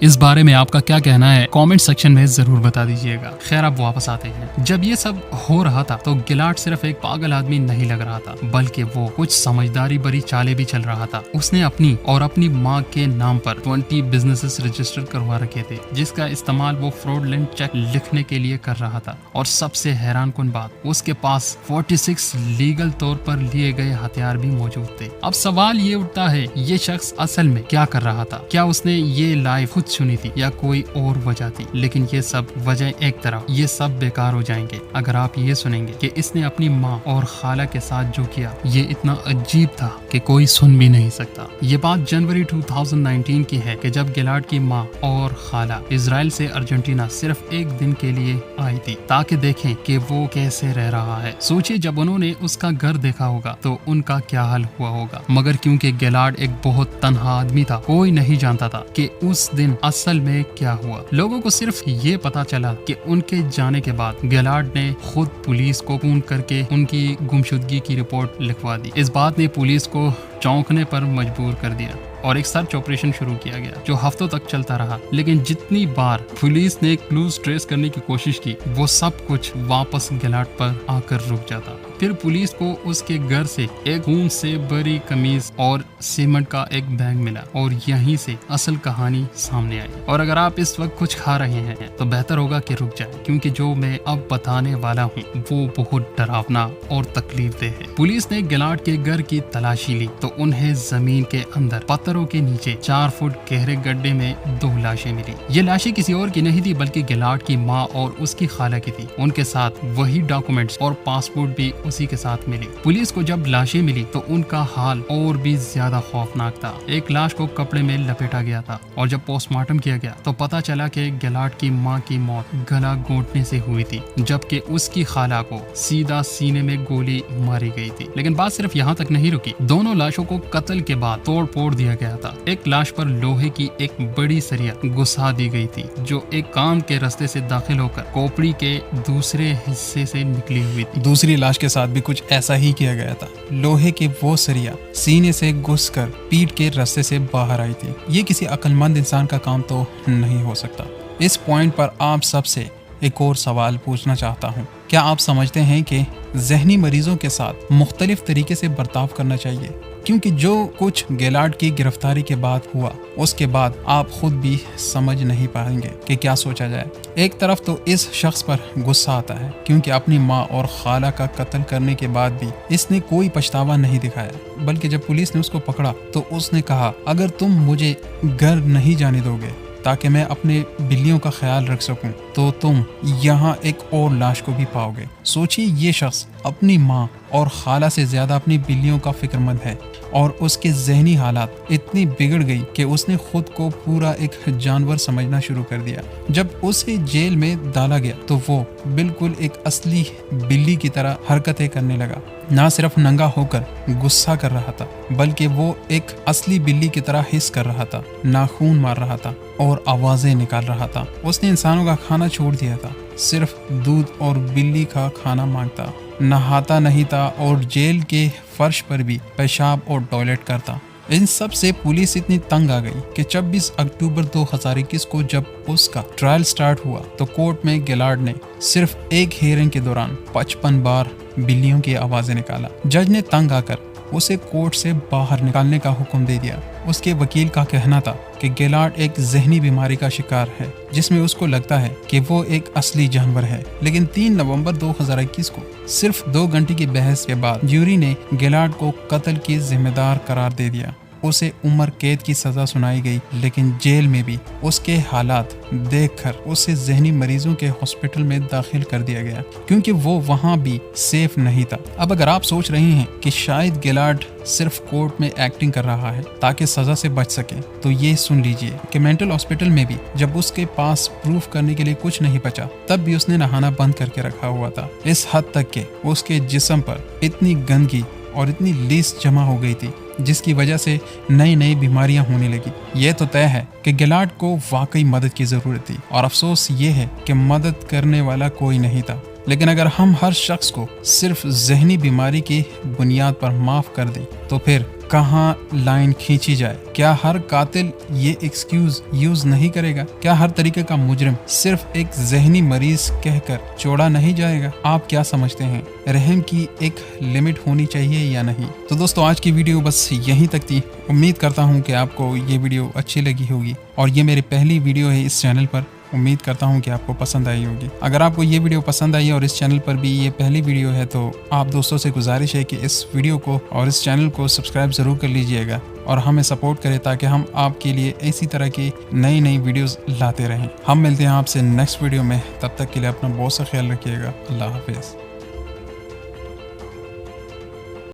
اس بارے میں آپ کا کیا کہنا ہے کامنٹ سیکشن میں ضرور بتا دیجیے گا۔ خیر اب واپس آتے ہیں۔ جب یہ سب ہو رہا تھا تو گیلارڈ صرف ایک پاگل آدمی نہیں لگ رہا تھا، بلکہ وہ کچھ سمجھداری بری چالیں بھی چل رہا تھا۔ اس نے اپنی اور اپنی ماں کے نام پر 20 بزنسز رجسٹر کروا رکھے تھے، جس کا استعمال وہ فراڈلنٹ چیک لکھنے کے لیے کر رہا تھا۔ اور سب سے حیران کن بات، اس کے پاس 46 لیگل طور پر لیے گئے ہتھیار بھی موجود تھے۔ اب سوال یہ اٹھتا ہے، یہ شخص اصل میں کیا کر رہا تھا؟ کیا اس نے یہ لائف خود چنی تھی یا کوئی اور وجہ تھی؟ لیکن یہ سب وجہ ایک طرف، یہ سب بیکار ہو جائیں گے اگر آپ یہ سنیں گے کہ اس نے اپنی ماں اور خالہ کے ساتھ جو کیا یہ اتنا عجیب تھا کہ کوئی سن بھی نہیں سکتا۔ یہ بات جنوری 2019 کی ہے کہ جب گیلارڈ کی ماں اور خالہ اسرائیل سے ارجنٹینا صرف ایک دن کے لیے آئی تھی تاکہ دیکھیں کہ وہ کیسے رہ رہا ہے۔ سوچئے جب انہوں نے اس کا گھر دیکھا ہوگا تو ان کا کیا حال ہوا ہوگا۔ مگر کیونکہ گیلارڈ ایک بہت تنہا آدمی تھا، کوئی نہیں جانتا تھا کہ اس دن اصل میں کیا ہوا۔ لوگوں کو صرف یہ پتا چلا کہ ان کے جانے کے بعد گیلارڈ نے خود پولیس کو فون کر کے ان کی گمشدگی کی رپورٹ لکھوا دی۔ اس بات نے پولیس کو چونکنے پر مجبور کر دیا اور ایک سرچ آپریشن شروع کیا گیا جو ہفتوں تک چلتا رہا۔ لیکن جتنی بار پولیس نے کلوز ٹریس کرنے کی کوشش کی، وہ سب کچھ واپس گیلارڈ پر آ کر رک جاتا۔ پھر پولیس کو اس کے گھر سے ایک خون سے بھری قمیض اور سیمنٹ کا ایک بیگ ملا اور یہیں سے اصل کہانی سامنے آئی۔ اور اگر آپ اس وقت کچھ کھا رہے ہیں تو بہتر ہوگا کہ رک جائیں، کیونکہ جو میں اب بتانے والا ہوں وہ بہت ڈراونا اور تکلیف دہ ہے۔ پولیس نے گیلارڈ کے گھر کی تلاشی لی تو انہیں زمین کے اندر پتھروں کے نیچے 4 فٹ گہرے گڈھے میں 2 لاشیں ملی۔ یہ لاشیں کسی اور کی نہیں تھی بلکہ گیلارڈ کی ماں اور اس کی خالہ کی تھی۔ ان کے ساتھ وہی ڈاکومنٹس اور پاسپورٹ بھی اسی کے ساتھ ملی۔ پولیس کو جب لاشیں ملی تو ان کا حال اور بھی زیادہ خوفناک تھا۔ ایک لاش کو کپڑے میں لپیٹا گیا تھا اور جب پوسٹ مارٹم کیا گیا تو پتا چلا کہ گیلارڈ کی ماں کی موت گلا گھونٹنے سے ہوئی تھی، جبکہ اس کی خالہ کو سیدھا سینے میں گولی ماری گئی تھی۔ لیکن بات صرف یہاں تک نہیں رکی، دونوں لاشوں کو قتل کے بعد توڑ پھوڑ دیا گیا تھا۔ ایک لاش پر لوہے کی ایک بڑی سریا گھسا دی گئی تھی جو ایک کان کے راستے سے داخل ہو کر کھوپڑی کے دوسرے حصے سے نکلی ہوئی تھی۔ دوسری لاش کے ساتھ بھی کچھ ایسا ہی کیا گیا تھا۔ لوہے کی وہ سریا سینے سے گھس کر پیٹ کے راستے سے باہر آئی تھی۔ یہ کسی عقل مند انسان کا کام تو نہیں ہو سکتا۔ اس پوائنٹ پر آپ سب سے ایک اور سوال پوچھنا چاہتا ہوں، کیا آپ سمجھتے ہیں کہ ذہنی مریضوں کے ساتھ مختلف طریقے سے برتاؤ کرنا چاہیے؟ کیونکہ جو کچھ گیلارڈ کی گرفتاری کے بعد ہوا، اس کے بعد آپ خود بھی سمجھ نہیں پائیں گے کہ کیا سوچا جائے۔ ایک طرف تو اس شخص پر غصہ آتا ہے کیونکہ اپنی ماں اور خالہ کا قتل کرنے کے بعد بھی اس نے کوئی پچھتاوا نہیں دکھایا، بلکہ جب پولیس نے اس کو پکڑا تو اس نے کہا، اگر تم مجھے گھر نہیں جانے دو گے تاکہ میں اپنے بلیوں کا خیال رکھ سکوں تو تم یہاں ایک اور لاش کو بھی پاؤ گے۔ سوچیے، یہ شخص اپنی ماں اور خالہ سے زیادہ اپنی بلیوں کا فکر مند ہے اور اس کے ذہنی حالات اتنی بگڑ گئی کہ اس نے خود کو پورا ایک جانور سمجھنا شروع کر دیا۔ جب اسے جیل میں ڈالا گیا تو وہ بالکل ایک اصلی بلی کی طرح حرکتیں کرنے لگا۔ نہ صرف ننگا ہو کر غصہ کر رہا تھا بلکہ وہ ایک اصلی بلی کی طرح حس کر رہا تھا، ناخون مار رہا تھا اور آوازیں نکال رہا تھا۔ اس نے انسانوں کا کھانا چھوڑ دیا تھا، صرف دودھ اور بلی کا کھانا مانگتا، نہاتا نہیں تھا اور جیل کے فرش پر بھی پیشاب اور ٹوائلٹ کرتا۔ ان سب سے پولیس اتنی تنگ آ گئی کہ 26 اکتوبر 2021 کو جب اس کا ٹرائل سٹارٹ ہوا تو کورٹ میں گیلارڈ نے صرف ایک ہیئرنگ کے دوران 55 بار بلیوں کی آوازیں نکالا۔ جج نے تنگ آ کر اسے کورٹ سے باہر نکالنے کا حکم دے دیا۔ اس کے وکیل کا کہنا تھا کہ گیلارڈ ایک ذہنی بیماری کا شکار ہے جس میں اس کو لگتا ہے کہ وہ ایک اصلی جانور ہے۔ لیکن 3 نومبر 2021 کو صرف 2 گھنٹے کی بحث کے بعد جیوری نے گیلارڈ کو قتل کی ذمہ دار قرار دے دیا۔ اسے عمر قید کی سزا سنائی گئی، لیکن جیل میں بھی اس کے حالات دیکھ کر اسے ذہنی مریضوں کے ہاسپٹل میں داخل کر دیا گیا کیونکہ وہ وہاں بھی سیف نہیں تھا۔ اب اگر آپ سوچ رہے ہیں کہ شاید گیلارڈ صرف کورٹ میں ایکٹنگ کر رہا ہے تاکہ سزا سے بچ سکے، تو یہ سن لیجئے کہ مینٹل ہاسپٹل میں بھی جب اس کے پاس پروف کرنے کے لیے کچھ نہیں بچا تب بھی اس نے نہانا بند کر کے رکھا ہوا تھا، اس حد تک کہ اس کے جسم پر اتنی گندگی اور اتنی لیس جمع ہو گئی تھی جس کی وجہ سے نئی بیماریاں ہونے لگی۔ یہ تو طے ہے کہ گیلارڈ کو واقعی مدد کی ضرورت تھی اور افسوس یہ ہے کہ مدد کرنے والا کوئی نہیں تھا۔ لیکن اگر ہم ہر شخص کو صرف ذہنی بیماری کی بنیاد پر معاف کر دیں تو پھر کہاں لائن کھینچی جائے؟ کیا ہر قاتل یہ ایکسکیوز یوز نہیں کرے گا؟ کیا ہر طریقے کا مجرم صرف ایک ذہنی مریض کہہ کر چھوڑا نہیں جائے گا؟ آپ کیا سمجھتے ہیں؟ رحم کی ایک لمٹ ہونی چاہیے یا نہیں؟ تو دوستو آج کی ویڈیو بس یہیں تک تھی۔ امید کرتا ہوں کہ آپ کو یہ ویڈیو اچھی لگی ہوگی، اور یہ میری پہلی ویڈیو ہے اس چینل پر۔ امید کرتا ہوں کہ آپ کو پسند آئی ہوگی۔ اگر آپ کو یہ ویڈیو پسند آئی اور اس چینل پر بھی یہ پہلی ویڈیو ہے تو آپ دوستوں سے گزارش ہے کہ اس ویڈیو کو اور اس چینل کو سبسکرائب ضرور کر لیجئے گا اور ہمیں سپورٹ کرے تاکہ ہم آپ کے لیے اسی طرح کی نئی ویڈیوز لاتے رہیں۔ ہم ملتے ہیں آپ سے نیکسٹ ویڈیو میں، تب تک کے لیے اپنا بہت سا خیال رکھیے گا۔ اللہ حافظ۔